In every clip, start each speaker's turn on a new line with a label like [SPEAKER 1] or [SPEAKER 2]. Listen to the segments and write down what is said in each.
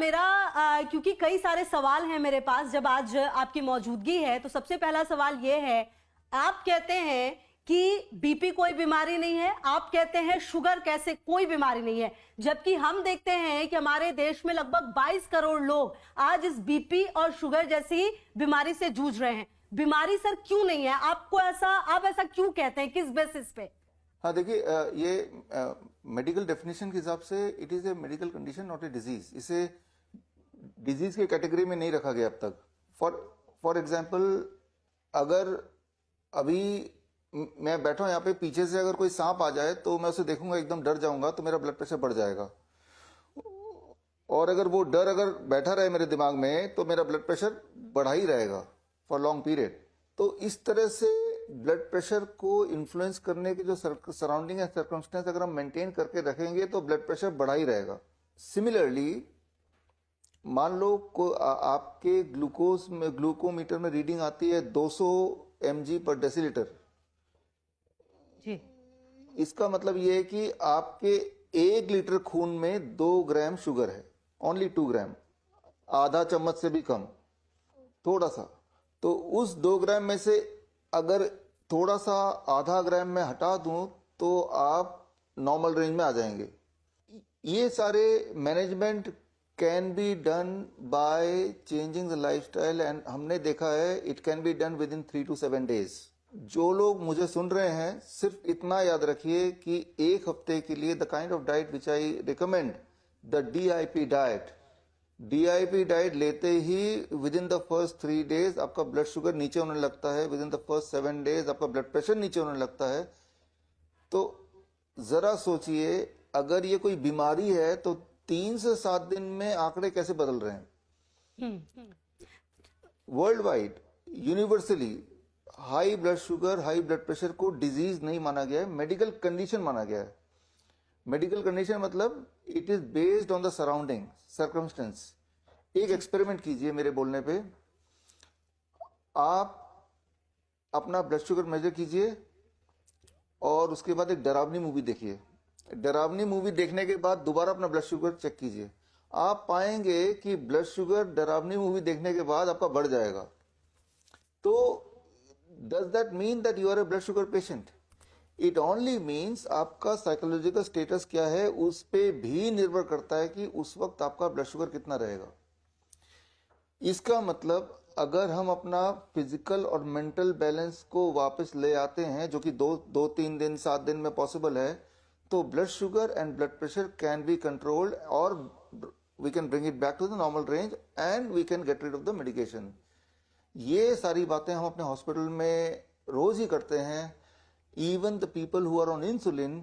[SPEAKER 1] मेरा क्योंकि कई सारे सवाल हैं मेरे पास, जब आज आपकी मौजूदगी है, तो सबसे पहला सवाल ये है, आप कहते हैं कि बीपी कोई बीमारी नहीं है, आप कहते हैं शुगर कैसे कोई बीमारी नहीं है, जबकि हम देखते हैं कि हमारे देश में लगभग 22 करोड़ लोग आज इस बीपी और शुगर जैसी बीमारी से जूझ रहे हैं। बीमारी सर क्यों नहीं है? आप ऐसा क्यों कहते हैं, किस बेसिस पे?
[SPEAKER 2] हाँ देखिए, ये मेडिकल डेफिनेशन के हिसाब से it is a medical condition not a disease. इसे डिजीज के कैटेगरी में नहीं रखा गया अब तक। फॉर एग्जांपल, अगर अभी मैं बैठा हूं यहाँ पे, पीछे से अगर कोई सांप आ जाए तो मैं उसे देखूंगा, एकदम डर जाऊंगा, तो मेरा ब्लड प्रेशर बढ़ जाएगा। और अगर वो डर अगर बैठा रहे मेरे दिमाग में तो मेरा ब्लड प्रेशर बढ़ा ही रहेगा फॉर लॉन्ग पीरियड। तो इस तरह से ब्लड प्रेशर को इन्फ्लुएंस करने के जो सराउंडिंग या सर्कमस्टेंस अगर हम मेंटेन करके रखेंगे तो ब्लड प्रेशर बढ़ा ही रहेगा। सिमिलरली, मान लो आपके ग्लूकोमीटर में रीडिंग आती है 200 mg पर डेसीलीटर। इसका मतलब ये है कि आपके 1 लीटर खून में 2 ग्राम शुगर है, ओनली 2 ग्राम, आधा चम्मच से भी कम, थोड़ा सा। तो उस 2 ग्राम में से अगर थोड़ा सा आधा ग्राम में हटा दूं तो आप नॉर्मल रेंज में आ जाएंगे। ये सारे management can be done by changing the lifestyle, and हमने देखा है it can be done with in 3 to 7 days। जो लोग मुझे सुन रहे हैं, सिर्फ इतना याद रखिए कि 1 हफ्ते के लिए the kind of diet which I recommend, the DIP diet, DIP diet लेते ही within the first 3 days आपका ब्लड शुगर नीचे होने लगता है, within the first 7 days आपका ब्लड प्रेशर नीचे होने लगता है। तो जरा सोचिए, अगर ये कोई बीमारी है तो 3 से 7 दिन में आंकड़े कैसे बदल रहे हैं। World wide universally high blood sugar, high blood pressure को डिजीज नहीं माना गया है, मेडिकल कंडीशन माना गया है। मेडिकल कंडीशन मतलब it is based on the surrounding circumstance. एक एक्सपेरिमेंट कीजिए मेरे बोलने पे, आप अपना ब्लड शुगर मेजर कीजिए और उसके बाद एक डरावनी मूवी देखिए। डरावनी मूवी देखने के बाद दोबारा अपना ब्लड शुगर चेक कीजिए। आप पाएंगे कि ब्लड शुगर डरावनी मूवी देखने के बाद आपका बढ़ जाएगा। तो does that mean that you are a blood sugar patient? It only means आपका साइकोलॉजिकल स्टेटस क्या है, उस पे भी निर्भर करता है कि उस वक्त आपका ब्लड शुगर कितना रहेगा। इसका मतलब अगर हम अपना फिजिकल और मेंटल बैलेंस को वापस ले आते हैं, जो कि 2-3 दिन 7 दिन में पॉसिबल है, तो blood sugar and blood pressure can be controlled और we can bring it back to the normal range and we can get rid of the medication. ये सारी बातें हम अपने हॉस्पिटल में रोज ही करते हैं। Even the people who are on insulin,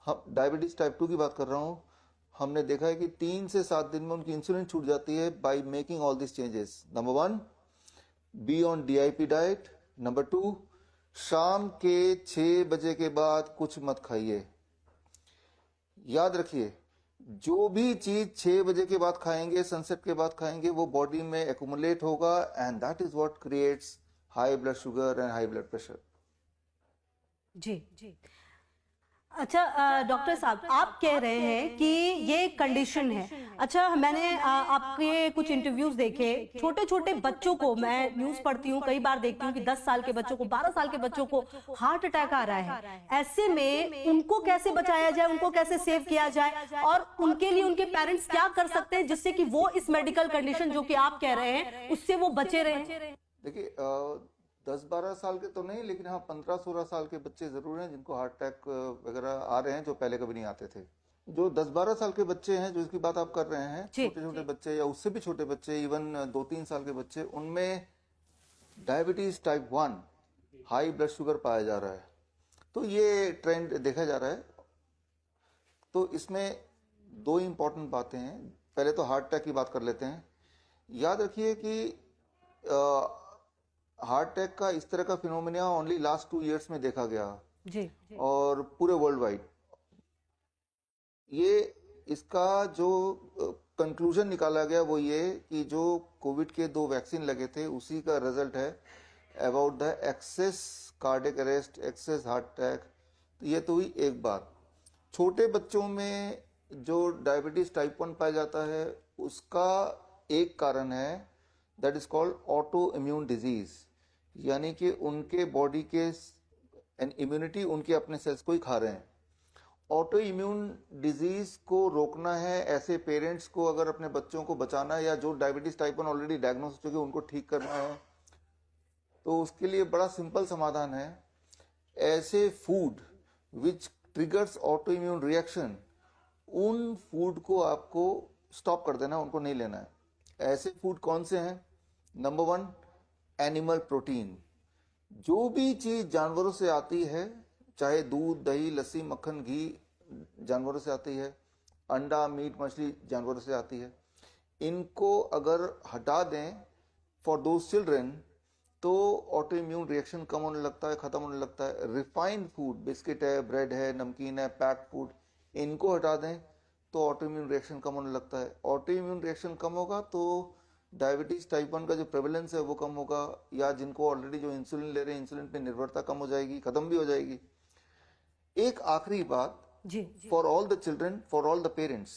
[SPEAKER 2] diabetes type 2 की बात कर रहा हूं, हमने देखा है कि 3 से 7 दिन में उनकी इंसुलिन छूट जाती है by making all this changes. Number 1, be on DIP diet. Number 2, शाम के 6 बजे के बाद कुछ मत खाइए। याद रखिए, जो भी चीज 6 बजे के बाद खाएंगे, सनसेट के बाद खाएंगे, वो बॉडी में एक्यूमुलेट होगा and that is what creates high blood sugar and high blood pressure.
[SPEAKER 1] जी। अच्छा डॉक्टर साहब, आप कह रहे हैं कि ये कंडीशन है। अच्छा, मैंने आपके कुछ इंटरव्यूज देखे, छोटे छोटे बच्चों को, मैं न्यूज पढ़ती हूँ, कई बार देखती हूँ कि 10 साल के बच्चों को, 12 साल के बच्चों को हार्ट अटैक आ रहा है। ऐसे में उनको कैसे बचाया जाए, उनको कैसे सेव किया जाए, और उनके लिए उनके पेरेंट्स क्या कर सकते हैं जिससे कि वो इस मेडिकल कंडीशन जो कि आप कह रहे हैं उससे वो बचे रहे?
[SPEAKER 2] देखिए, 10-12 साल के तो नहीं, लेकिन हाँ 15-16 साल के बच्चे जरूर हैं जिनको हार्ट अटैक वगैरह आ रहे हैं, जो पहले कभी नहीं आते थे। जो 10-12 साल के बच्चे हैं, जो इसकी बात आप कर रहे हैं, छोटे छोटे बच्चे या उससे भी छोटे बच्चे, इवन 2-3 साल के बच्चे, उनमें diabetes type 1, high blood sugar पाया जा रहा है। तो ये ट्रेंड देखा जा रहा है। तो इसमें 2 इंपॉर्टेंट बातें हैं। पहले तो हार्ट अटैक की बात कर लेते हैं। याद रखिए कि हार्ट अटैक का इस तरह का फिनोमिना ओनली लास्ट 2 years में देखा गया
[SPEAKER 1] जी।
[SPEAKER 2] और पूरे वर्ल्ड वाइड। ये इसका जो कंक्लूजन निकाला गया वो ये कि जो कोविड के 2 वैक्सीन लगे थे उसी का रिजल्ट है about the excess cardiac arrest, excess heart attack. तो ये तो हुई एक बात। छोटे बच्चों में जो डायबिटीज टाइप 1 पाया जाता है उसका एक कारण है, that is called auto immune disease, यानी कि उनके बॉडी के इम्यूनिटी उनके अपने सेल्स को ही खा रहे हैं। ऑटो इम्यून डिजीज को रोकना है, ऐसे पेरेंट्स को अगर अपने बच्चों को बचाना है, या जो डायबिटीज टाइप 1 ऑलरेडी डायग्नोस हो चुके उनको ठीक करना है, तो उसके लिए बड़ा सिंपल समाधान है। ऐसे food which triggers auto immune reaction, उन फूड को आपको स्टॉप कर देना, उनको नहीं लेना है। ऐसे फूड कौन से हैं? Number 1, animal protein. जो भी चीज जानवरों से आती है, चाहे दूध, दही, लस्सी, मक्खन, घी जानवरों से आती है, अंडा, मीट, मछली जानवरों से आती है, इनको अगर हटा दें फॉर दोज चिल्ड्रन, तो ऑटो इम्यून रिएक्शन कम होने लगता है, खत्म होने लगता है। रिफाइंड फूड, बिस्किट है, ब्रेड है, नमकीन है, पैक्ड फूड, इनको हटा दें तो ऑटो इम्यून रिएक्शन कम होने लगता है। ऑटो इम्यून रिएक्शन कम होगा तो डायबिटीज टाइप 1 का जो प्रेवलेंस है वो कम होगा, या जिनको ऑलरेडी जो इंसुलिन ले रहे हैं, इंसुलिन पे निर्भरता कम हो जाएगी, खत्म भी हो जाएगी। एक आखिरी बात,
[SPEAKER 1] जी
[SPEAKER 2] for all the children, for all the parents,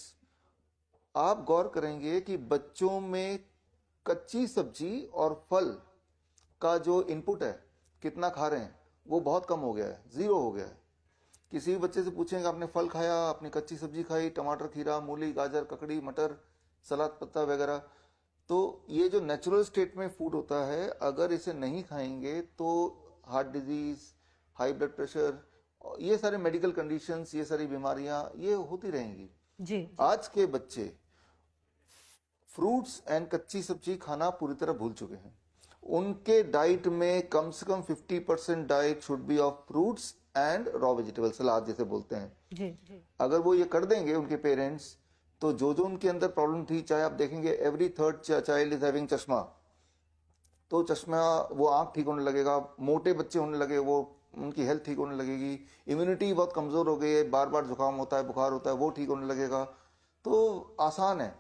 [SPEAKER 2] आप गौर करेंगे कि बच्चों में कच्ची सब्जी और फल का जो इनपुट है, कितना खा रहे हैं, वो बहुत कम हो गया है, 0 हो गया है। किसी भी बच्चे से पूछेंगे आपने फल खाया, आपने कच्ची सब्जी खाई, टमाटर, खीरा, मूली, गाजर, ककड़ी, मटर, सलाद पत्ता वगैरह, तो ये जो नेचुरल स्टेट में फूड होता है, अगर इसे नहीं खाएंगे तो heart disease, high blood pressure, ये सारे मेडिकल कंडीशंस, ये सारी बीमारियां ये होती रहेंगी।
[SPEAKER 1] जी
[SPEAKER 2] आज के बच्चे फ्रूट्स एंड कच्ची सब्जी खाना पूरी तरह भूल चुके हैं। उनके डाइट में कम से कम 50% diet should be of fruits and raw vegetable, सलाद जिसे बोलते हैं।
[SPEAKER 1] जी
[SPEAKER 2] अगर वो ये कर देंगे उनके पेरेंट्स, तो जो जो उनके अंदर प्रॉब्लम थी, चाहे आप देखेंगे every third child is having चश्मा, तो चश्मा, वो आंख ठीक होने लगेगा, मोटे बच्चे होने लगे, वो उनकी हेल्थ ठीक होने लगेगी, इम्यूनिटी बहुत कमजोर हो गई है, बार बार जुकाम होता है, बुखार होता है, वो ठीक होने लगेगा। तो आसान है,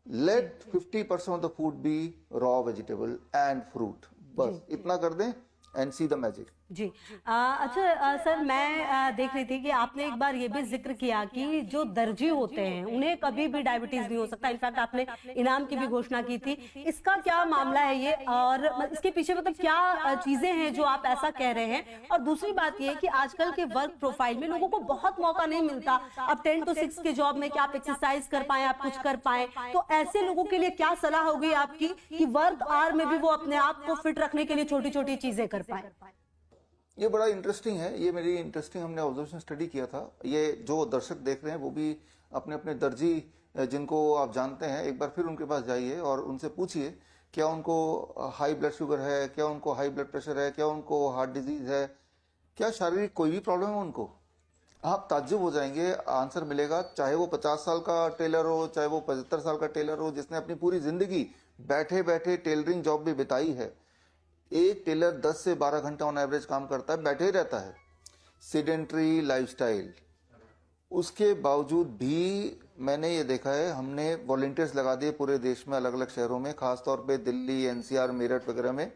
[SPEAKER 2] let 50% of the food be raw vegetable and fruit, बस इतना कर दें एंड सी द मैजिक।
[SPEAKER 1] जी अच्छा सर, मैं देख रही थी कि आपने एक बार ये भी जिक्र किया कि जो दर्जी होते हैं उन्हें कभी भी डायबिटीज नहीं हो सकता। इनफैक्ट आपने इनाम की भी घोषणा की थी, इसका क्या मामला है ये, और इसके पीछे मतलब क्या चीजें हैं जो आप ऐसा कह रहे हैं? और दूसरी बात ये कि आजकल के वर्क प्रोफाइल में लोगों को बहुत मौका नहीं मिलता अब 10 to 6 के जॉब में कि आप एक्सरसाइज कर पाए, आप कुछ कर पाए, तो ऐसे लोगों के लिए क्या सलाह होगी आपकी कि वर्क आवर में भी वो अपने आप को फिट रखने के लिए छोटी छोटी चीजें कर पाए?
[SPEAKER 2] ये बड़ा इंटरेस्टिंग है, ये मेरी इंटरेस्टिंग हमने ऑब्जर्वेशन स्टडी किया था। ये जो दर्शक देख रहे हैं वो भी अपने अपने दर्जी जिनको आप जानते हैं, एक बार फिर उनके पास जाइए और उनसे पूछिए क्या उनको हाई ब्लड शुगर है, क्या उनको हाई ब्लड प्रेशर है, क्या उनको हार्ट डिजीज है, क्या शारीरिक कोई भी प्रॉब्लम है उनको। आप ताज्जुब हो जाएंगे, आंसर मिलेगा। चाहे वो 50 साल का टेलर हो, चाहे वो 75 साल का टेलर हो, जिसने अपनी पूरी जिंदगी बैठे बैठे टेलरिंग जॉब में बिताई है। एक टेलर 10 से 12 घंटा ऑन एवरेज काम करता है, बैठे ही रहता है, सेडेंट्री लाइफस्टाइल। उसके बावजूद भी मैंने ये देखा है, हमने वॉलंटियर्स लगा दिए पूरे देश में, अलग अलग शहरों में, खासतौर पे दिल्ली, एनसीआर, मेरठ वगैरह में,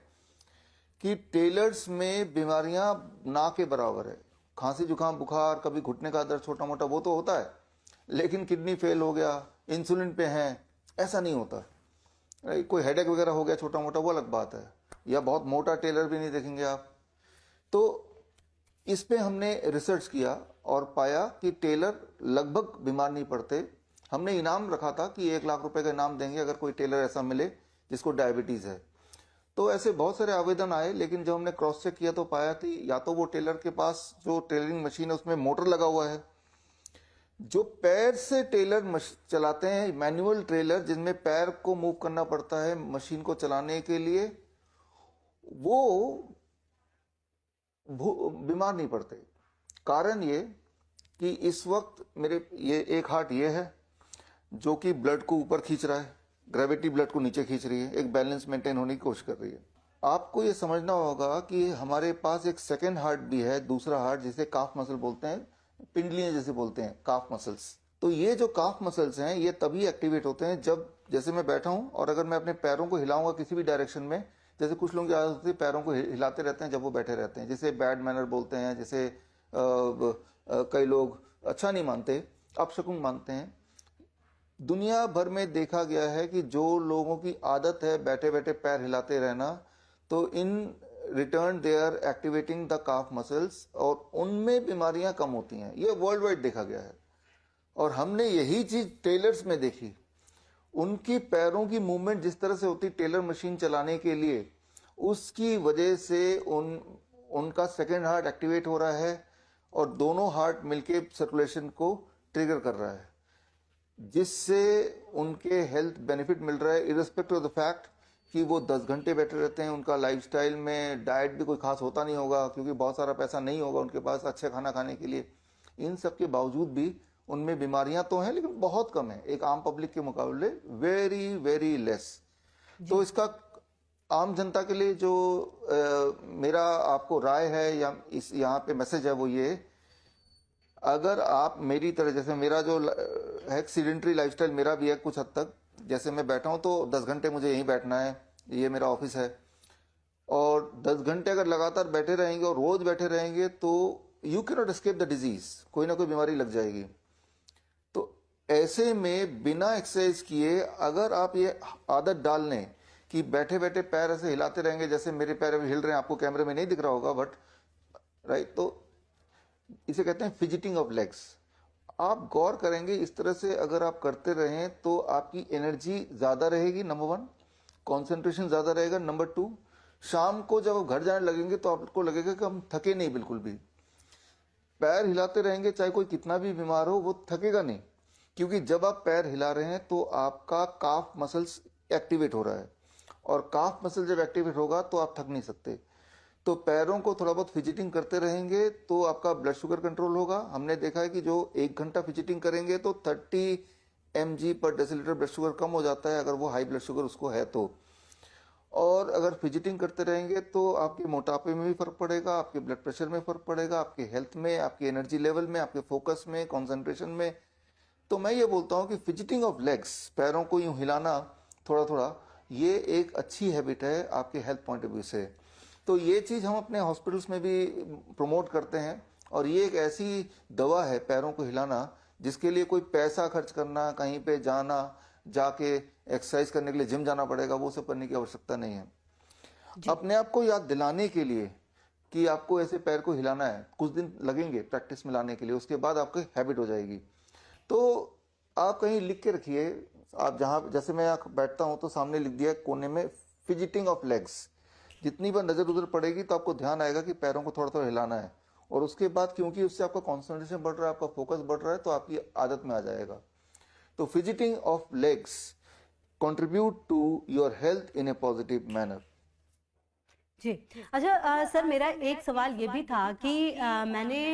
[SPEAKER 2] कि टेलर्स में बीमारियां ना के बराबर है। खांसी, जुकाम, बुखार, कभी घुटने का दर्द छोटा मोटा वो तो होता है, लेकिन किडनी फेल हो गया, इंसुलिन पे हैं, ऐसा नहीं होता। कोई हेडेक वगैरह हो गया छोटा मोटा, वो अलग बात है। या बहुत मोटा टेलर भी नहीं देखेंगे आप। तो इस पे हमने रिसर्च किया और पाया कि टेलर लगभग बीमार नहीं पड़ते। हमने इनाम रखा था कि 1 लाख रुपए का इनाम देंगे अगर कोई टेलर ऐसा मिले जिसको डायबिटीज है। तो ऐसे बहुत सारे आवेदन आए, लेकिन जब हमने क्रॉस चेक किया तो पाया कि या तो वो टेलर के पास जो टेलरिंग मशीन है उसमें मोटर लगा हुआ है, जो पैर से टेलर चलाते हैं, मैनुअल टेलर जिनमें पैर को मूव करना पड़ता है मशीन को चलाने के लिए, वो बीमार नहीं पड़ते। कारण ये कि इस वक्त मेरे ये एक हार्ट ये है जो कि ब्लड को ऊपर खींच रहा है, ग्रेविटी ब्लड को नीचे खींच रही है, एक बैलेंस मेंटेन होने की कोशिश कर रही है। आपको ये समझना होगा कि हमारे पास एक सेकेंड हार्ट भी है, दूसरा हार्ट, जिसे काफ मसल बोलते हैं, पिंडलियां जैसे बोलते हैं, काफ मसल्स। तो ये जो काफ मसल्स हैं ये तभी एक्टिवेट होते हैं जब, जैसे मैं बैठा हूं और अगर मैं अपने पैरों को हिलाऊंगा किसी भी डायरेक्शन में, जैसे कुछ लोगों की आदत होती है पैरों को हिलाते रहते हैं जब वो बैठे रहते हैं, जिसे बैड मैनर बोलते हैं, जिसे कई लोग अच्छा नहीं मानते, अपशकुन मानते हैं। दुनिया भर में देखा गया है कि जो लोगों की आदत है बैठे बैठे पैर हिलाते रहना, तो in return they are activating the calf muscles और उनमें बीमारियां कम होती हैं। ये वर्ल्ड वाइड देखा गया है। और हमने यही चीज टेलर्स में देखी। उनकी पैरों की मूवमेंट जिस तरह से होती टेलर मशीन चलाने के लिए, उसकी वजह से उनका सेकेंड हार्ट एक्टिवेट हो रहा है और दोनों हार्ट मिलके सर्कुलेशन को ट्रिगर कर रहा है, जिससे उनके हेल्थ बेनिफिट मिल रहा है इरिस्पेक्टिव ऑफ द फैक्ट कि वो 10 घंटे बैठे रहते हैं। उनका लाइफस्टाइल में डाइट भी कोई खास होता नहीं होगा, क्योंकि बहुत सारा पैसा नहीं होगा उनके पास अच्छा खाना खाने के लिए। इन सब के बावजूद भी उनमें बीमारियां तो हैं, लेकिन बहुत कम है, एक आम पब्लिक के मुकाबले वेरी वेरी लेस। तो इसका आम जनता के लिए जो मेरा आपको राय है या इस यहाँ पे मैसेज है वो ये, अगर आप मेरी तरह, जैसे मेरा जो है सीडेंटरी लाइफस्टाइल मेरा भी है कुछ हद तक, जैसे मैं बैठा हूं तो 10 घंटे मुझे यहीं बैठना है, ये मेरा ऑफिस है, और 10 घंटे अगर लगातार बैठे रहेंगे और रोज बैठे रहेंगे तो you can not escape the disease, कोई ना कोई बीमारी लग जाएगी। तो ऐसे में बिना एक्सरसाइज किए अगर आप ये आदत डाल लें कि बैठे बैठे पैर ऐसे हिलाते रहेंगे, जैसे मेरे पैर अभी हिल रहे हैं, आपको कैमरे में नहीं दिख रहा होगा बट राइट, तो इसे कहते हैं फिजिटिंग ऑफ लेग्स। आप गौर करेंगे इस तरह से अगर आप करते रहें तो आपकी एनर्जी ज्यादा रहेगी, नंबर 1, कंसंट्रेशन ज्यादा रहेगा, नंबर 2, शाम को जब आप घर जाने लगेंगे तो आपको लगेगा कि हम थके नहीं बिल्कुल भी। पैर हिलाते रहेंगे चाहे कोई कितना भी बीमार हो, वो थकेगा नहीं, क्योंकि जब आप पैर हिला रहे हैं तो आपका काफ मसल्स एक्टिवेट हो रहा है, और काफ मसल जब एक्टिवेट होगा तो आप थक नहीं सकते। तो पैरों को थोड़ा बहुत फिजिटिंग करते रहेंगे तो आपका ब्लड शुगर कंट्रोल होगा। हमने देखा है कि जो 1 घंटा फिजिटिंग करेंगे तो 30 mg पर डेसीलीटर ब्लड शुगर कम हो जाता है, अगर वो हाई ब्लड शुगर उसको है तो। और अगर फिजिटिंग करते रहेंगे तो आपके मोटापे में भी फर्क पड़ेगा, आपके ब्लड प्रेशर में फर्क पड़ेगा, आपके हेल्थ में, आपकी एनर्जी लेवल में, आपके फोकस में, कॉन्सेंट्रेशन में। तो मैं ये बोलता हूँ कि फिजिटिंग ऑफ लेग्स, पैरों को यूं हिलाना थोड़ा थोड़ा, ये एक अच्छी हैबिट है आपके हेल्थ पॉइंट ऑफ व्यू से। तो ये चीज हम अपने हॉस्पिटल्स में भी प्रमोट करते हैं, और ये एक ऐसी दवा है पैरों को हिलाना जिसके लिए कोई पैसा खर्च करना, कहीं पे जाना, जाके एक्सरसाइज करने के लिए जिम जाना पड़ेगा, वो सब करने की आवश्यकता नहीं है। अपने आप को याद दिलाने के लिए कि आपको ऐसे पैर को हिलाना है, कुछ दिन लगेंगे प्रैक्टिस में लाने के लिए, उसके बाद आपकी हैबिट हो जाएगी। तो आप कहीं लिख के रखिए, आप जहां, जैसे मैं बैठता हूं तो सामने लिख दिया कोने में फिजिटिंग ऑफ लेग्स। जितनी बार नजर उधर पड़ेगी तो आपको ध्यान आएगा कि पैरों को थोड़ा थोड़ा हिलाना है, और उसके बाद क्योंकि उससे आपका कॉन्सेंट्रेशन बढ़ रहा है, आपका फोकस बढ़ रहा है, तो आपकी आदत में आ जाएगा। तो fidgeting of legs contribute to your health in a positive manner.
[SPEAKER 1] जी। अच्छा सर, मेरा एक सवाल ये भी था कि मैंने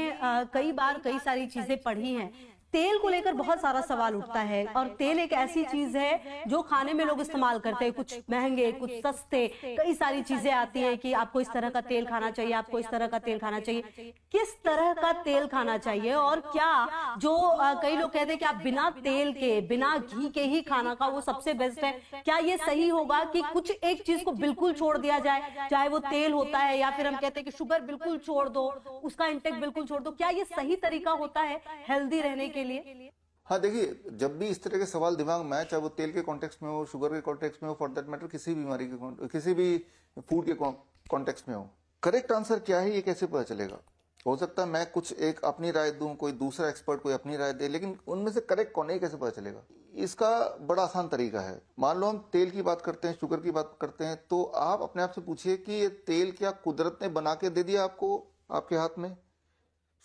[SPEAKER 1] कई बार कई सारी चीजें पढ़ी हैं, तेल को लेकर बहुत सारा सवाल उठता है, और तेल एक ऐसी चीज है जो खाने में लोग इस्तेमाल करते हैं, कुछ महंगे कुछ सस्ते, कई सारी चीजें आती हैं कि आपको इस तरह का तेल खाना चाहिए, आपको इस तरह का तेल खाना चाहिए। किस तरह का तेल खाना चाहिए, और क्या जो कई लोग कहते हैं कि आप बिना तेल के, बिना घी के ही खाना खाओ, वो सबसे बेस्ट है, क्या ये सही होगा कि कुछ एक चीज को बिल्कुल छोड़ दिया जाए, चाहे वो तेल होता है, या फिर हम कहते हैं कि शुगर बिल्कुल छोड़ दो, उसका इंटेक बिल्कुल छोड़ दो, क्या ये सही तरीका होता है हेल्दी रहने के लिए?
[SPEAKER 2] हाँ देखिए, जब भी इस तरह के सवाल दिमाग में आए, चाहे वो तेल के कॉन्टेक्स्ट में हो, शुगर के कॉन्टेक्स्ट में हो, फॉर दैट मैटर किसी बीमारी के, किसी भी फूड के कॉन्टेक्स्ट में हो, करेक्ट आंसर क्या है ये कैसे पता चलेगा? हो सकता है मैं कुछ एक अपनी राय दूं, कोई दूसरा एक्सपर्ट कोई अपनी राय दे, लेकिन उनमें से करेक्ट कौन है कैसे पता चलेगा? इसका बड़ा आसान तरीका है। मान लो हम तेल की बात करते हैं, शुगर की बात करते हैं, तो आप अपने आप से पूछिए कि ये तेल क्या कुदरत ने बना के दे दिया आपको आपके हाथ में?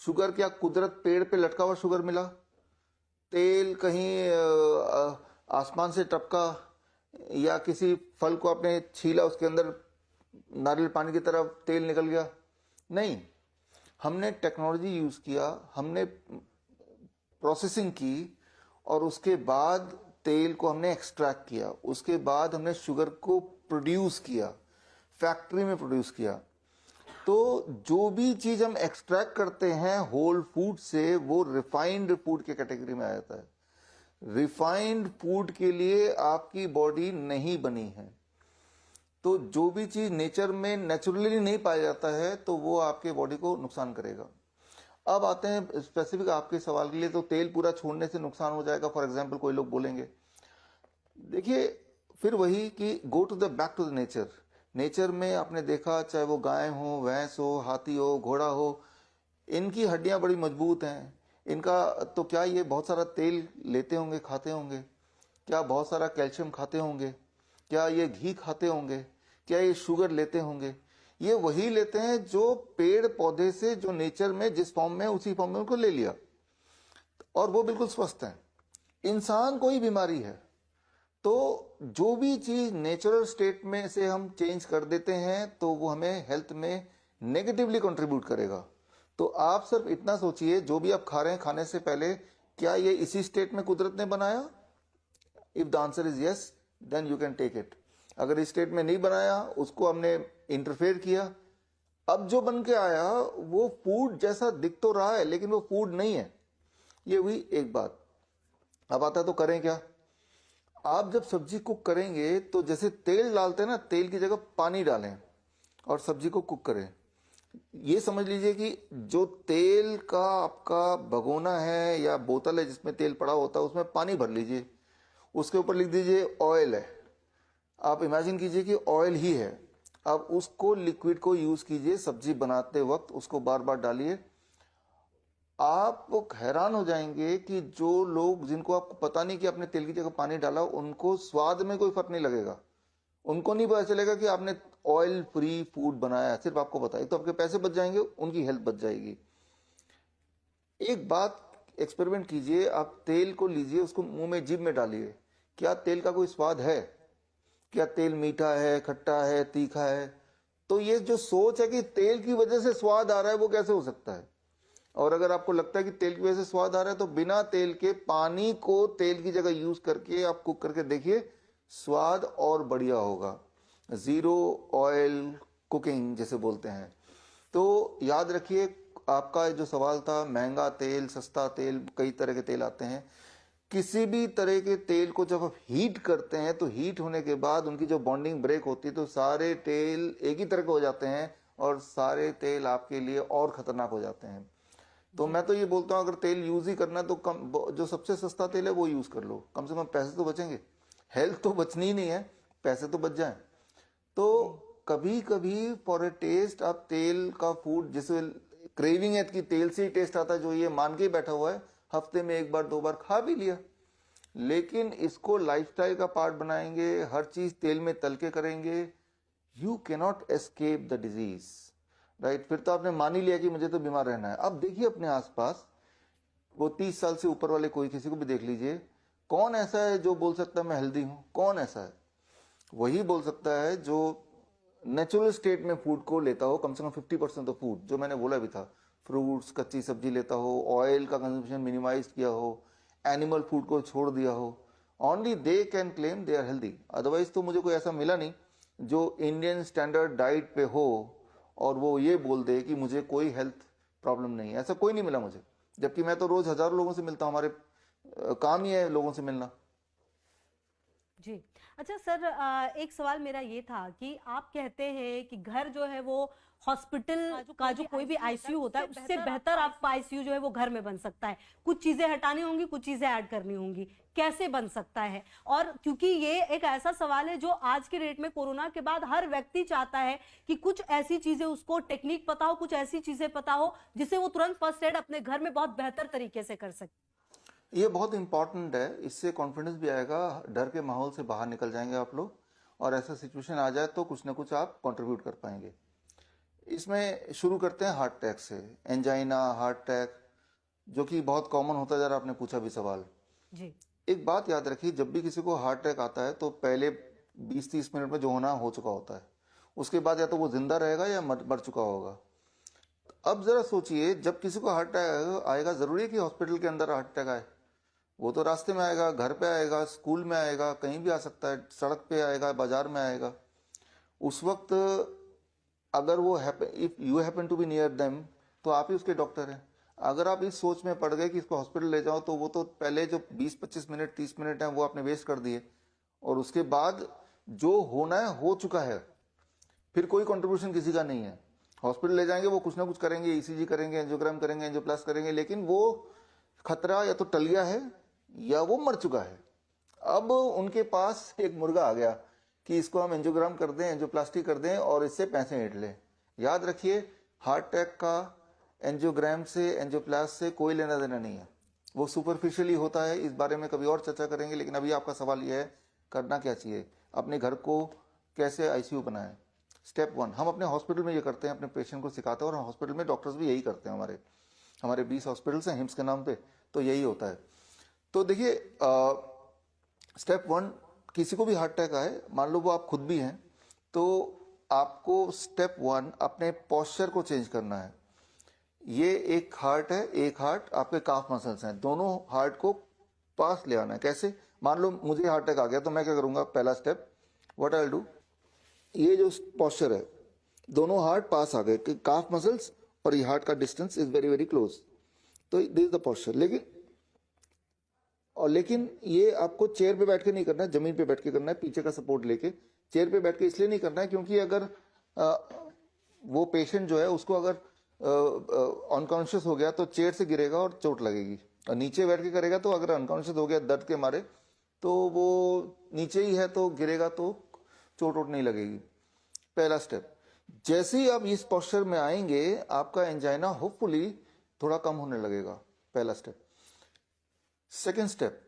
[SPEAKER 2] शुगर क्या कुदरत पेड़ पे लटका हुआ शुगर मिला? तेल कहीं आसमान से टपका, या किसी फल को आपने छीला, उसके अंदर नारियल पानी की तरह तेल निकल गया? नहीं, हमने टेक्नोलॉजी यूज किया, हमने प्रोसेसिंग की, और उसके बाद तेल को हमने एक्सट्रैक्ट किया, उसके बाद हमने शुगर को प्रोड्यूस किया, फैक्ट्री में प्रोड्यूस किया। तो जो भी चीज हम एक्सट्रैक्ट करते हैं होल फूड से, वो रिफाइंड फूड के कैटेगरी में आ जाता है। रिफाइंड फूड के लिए आपकी बॉडी नहीं बनी है। तो जो भी चीज नेचर में नेचुरली नहीं पाया जाता है तो वो आपके बॉडी को नुकसान करेगा। अब आते हैं स्पेसिफिक आपके सवाल के लिए, तो तेल पूरा छोड़ने से नुकसान हो जाएगा, फॉर एग्जाम्पल कोई लोग बोलेंगे। देखिए, फिर वही कि go to the back to the nature. Nature में आपने देखा, चाहे वो गाय हो, भैंस हो, हाथी हो, घोड़ा हो, इनकी हड्डियां बड़ी मजबूत हैं। इनका तो क्या ये बहुत सारा तेल लेते होंगे, खाते होंगे? क्या बहुत सारा कैल्शियम खाते होंगे? क्या ये घी खाते होंगे? क्या ये शुगर लेते होंगे? ये वही लेते हैं जो पेड़ पौधे से, जो नेचर में जिस फॉर्म में, उसी फॉर्म में उनको ले लिया, और वो बिल्कुल स्वस्थ हैं। इंसान कोई बीमारी है, तो जो भी चीज नेचुरल स्टेट में से हम चेंज कर देते हैं तो वो हमें हेल्थ में नेगेटिवली कंट्रीब्यूट करेगा। तो आप सिर्फ इतना सोचिए, जो भी आप खा रहे हैं, खाने से पहले क्या ये इसी स्टेट में कुदरत ने बनाया? If the answer is yes, then you can take it. अगर इस स्टेट में नहीं बनाया, उसको हमने इंटरफेयर किया, अब जो बन के आया वो फूड जैसा दिख तो रहा है, लेकिन वो फूड नहीं है। ये हुई एक बात। अब आता है तो करें क्या? आप जब सब्जी कुक करेंगे तो जैसे तेल डालते हैं ना, तेल की जगह पानी डालें और सब्जी को कुक करें। ये समझ लीजिए कि जो तेल का आपका भगोना है या बोतल है जिसमें तेल पड़ा होता है, उसमें पानी भर लीजिए, उसके ऊपर लिख दीजिए ऑयल है। आप इमेजिन कीजिए कि ऑयल ही है। अब उसको, लिक्विड को यूज कीजिए सब्जी बनाते वक्त, उसको बार बार डालिए। आप हैरान हो जाएंगे कि जो लोग, जिनको आपको पता नहीं कि आपने तेल की जगह पानी डाला, उनको स्वाद में कोई फर्क नहीं लगेगा। उनको नहीं पता चलेगा कि आपने ऑयल फ्री फूड बनाया है, सिर्फ आपको पता है। तो आपके पैसे बच जाएंगे, उनकी हेल्थ बच जाएगी। एक बात एक्सपेरिमेंट कीजिए, आप तेल को लीजिए, उसको मुंह में, जीभ में डालिए। क्या तेल का कोई स्वाद है? क्या तेल मीठा है, खट्टा है, तीखा है? तो ये जो सोच है कि तेल की वजह से स्वाद आ रहा है, वो कैसे हो सकता है? और अगर आपको लगता है कि तेल की वजह से स्वाद आ रहा है, तो बिना तेल के पानी को तेल की जगह यूज करके आप कुक करके देखिए, स्वाद और बढ़िया होगा। जीरो ऑयल कुकिंग जिसे बोलते हैं। तो याद रखिए, आपका जो सवाल था, महंगा तेल, सस्ता तेल, कई तरह के तेल आते हैं। किसी भी तरह के तेल को जब आप हीट करते हैं, तो हीट होने के बाद उनकी जो बॉन्डिंग ब्रेक होती है, तो सारे तेल एक ही तरह के हो जाते हैं, और सारे तेल आपके लिए और खतरनाक हो जाते हैं। तो मैं तो ये बोलता हूँ, अगर तेल यूज ही करना है तो कम, जो सबसे सस्ता तेल है वो यूज कर लो, कम से कम पैसे तो बचेंगे। हेल्थ तो बचनी ही नहीं है, पैसे तो बच जाएं। तो कभी कभी फॉर ए टेस्ट आप तेल का फूड, जिसे क्रेविंग है कि तेल से ही टेस्ट आता है, जो ये मान के ही बैठा हुआ है, हफ्ते में एक बार दो बार खा भी लिया। लेकिन इसको लाइफस्टाइल का पार्ट बनाएंगे, हर चीज तेल में तल के करेंगे, you cannot escape the disease, right? फिर तो आपने मान ही लिया कि मुझे तो बीमार रहना है। अब देखिए अपने आसपास, वो 30 साल से ऊपर वाले कोई, किसी को भी देख लीजिए, कौन ऐसा है जो बोल सकता है मैं हेल्दी हूं? कौन ऐसा है? वही बोल सकता है जो नेचुरल स्टेट में फूड को लेता हो, कम से कम 50% ऑफ फूड, जो मैंने बोला भी था, फ्रूट्स, कच्ची सब्जी लेता हो, ऑयल का कंजम्पशन मिनिमाइज किया हो, एनिमल फूड को छोड़ दिया हो। Only they can claim they are healthy. Otherwise तो मुझे कोई ऐसा मिला नहीं जो इंडियन स्टैंडर्ड डाइट पे हो और वो ये बोल दे कि मुझे कोई हेल्थ प्रॉब्लम नहीं है। ऐसा कोई नहीं मिला मुझे, जबकि मैं तो रोज हजारों लोगों से मिलता हूँ। हमारे काम ही है लोगों से मिलना।
[SPEAKER 1] जी। अच्छा सर, एक सवाल मेरा ये था कि आप कहते हैं कि घर जो है वो हॉस्पिटल का जो कोई भी आईसीयू होता है, उससे बेहतर आपका आईसीयू जो है वो घर में बन सकता है। कुछ चीजें हटानी होंगी, कुछ चीजें ऐड करनी होंगी। कैसे बन सकता है? और क्योंकि ये एक ऐसा सवाल है जो आज के डेट में, कोरोना के बाद, हर व्यक्ति चाहता है कि कुछ ऐसी चीजें, उसको टेक्निक पता हो, कुछ ऐसी चीजें पता हो जिससे वो तुरंत फर्स्ट एड अपने घर में बहुत बेहतर तरीके से कर सके।
[SPEAKER 2] ये बहुत इंपॉर्टेंट है, इससे कॉन्फिडेंस भी आएगा, डर के माहौल से बाहर निकल जाएंगे आप लोग, और ऐसा सिचुएशन आ जाए तो कुछ ना कुछ आप कंट्रीब्यूट कर पाएंगे। इसमें शुरू करते हैं हार्ट अटैक से। एंजाइना, हार्ट अटैक, जो कि बहुत कॉमन होता जा रहा, आपने पूछा भी सवाल।
[SPEAKER 1] जी।
[SPEAKER 2] एक बात याद रखिए, जब भी किसी को हार्ट अटैक आता है तो पहले 20-30 मिनट में जो होना हो चुका होता है, उसके बाद या तो वो जिंदा रहेगा या मर चुका होगा। अब जरा सोचिए, जब किसी को हार्ट अटैक आएगा, जरूरी है कि हॉस्पिटल के अंदर हार्ट अटैक आए? वो तो रास्ते में आएगा, घर पे आएगा, स्कूल में आएगा, कहीं भी आ सकता है, सड़क पे आएगा, बाजार में आएगा। उस वक्त अगर वो if you happen to be near them, तो आप ही उसके डॉक्टर हैं। अगर आप इस सोच में पड़ गए कि इसको हॉस्पिटल ले जाओ, तो वो तो पहले जो 20-25 मिनट, 30 मिनट हैं, वो आपने वेस्ट कर दिए, और उसके बाद जो होना है हो चुका है, फिर कोई कंट्रीब्यूशन किसी का नहीं है। हॉस्पिटल ले जाएंगे, वो कुछ ना कुछ करेंगे, ईसीजी करेंगे, एंजियोग्राम करेंगे, एंजियोप्लास्ट करेंगे, लेकिन वो खतरा या तो टल गया है या वो मर चुका है। अब उनके पास एक मुर्गा आ गया कि इसको हम एंजियोग्राम कर दें, एंजियोप्लास्टी कर दें और इससे पैसे ऐंठ लें। याद रखिए, हार्ट अटैक का एंजियोग्राम से, एंजियोप्लास्ट से कोई लेना देना नहीं है, वो सुपरफिशियली होता है। इस बारे में कभी और चर्चा करेंगे, लेकिन अभी आपका सवाल यह है करना क्या चाहिए, अपने घर को कैसे आईसीयू बनाएं। स्टेप 1 हम अपने हॉस्पिटल में ये करते हैं, अपने पेशेंट को सिखाते हैं, और हॉस्पिटल में डॉक्टर्स भी यही करते हैं। हमारे 20 हॉस्पिटल्स हैं हिम्स के नाम पे, तो यही होता है। तो देखिए, स्टेप 1, किसी को भी हार्ट अटैक आए, मान लो वो आप खुद भी हैं, तो आपको स्टेप 1 अपने पोस्चर को चेंज करना है। ये एक हार्ट है, एक हार्ट आपके काफ मसल्स हैं, दोनों हार्ट को पास ले आना है। कैसे? मान लो मुझे हार्ट अटैक आ गया, तो मैं क्या करूंगा, पहला step what I will do, ये जो पोस्चर है, दोनों हार्ट पास आ गए, काफ मसल्स और ये हार्ट का distance is very very close, तो दिस इज द पोस्चर। लेकिन ये आपको चेयर पे बैठ के नहीं करना है, जमीन पे बैठ के करना है, पीछे का सपोर्ट लेके। चेयर पे बैठ के इसलिए नहीं करना है क्योंकि अगर वो पेशेंट जो है उसको अगर अनकॉन्शियस हो गया तो चेयर से गिरेगा और चोट लगेगी, और नीचे बैठ के करेगा तो अगर अनकॉन्शियस हो गया दर्द के मारे तो वो नीचे ही है तो गिरेगा तो चोट वोट नहीं लगेगी। पहला स्टेप, जैसे ही आप इस पोस्चर में आएंगे आपका एंजाइना होपफुली थोड़ा कम होने लगेगा, पहला स्टेप। सेकेंड स्टेप,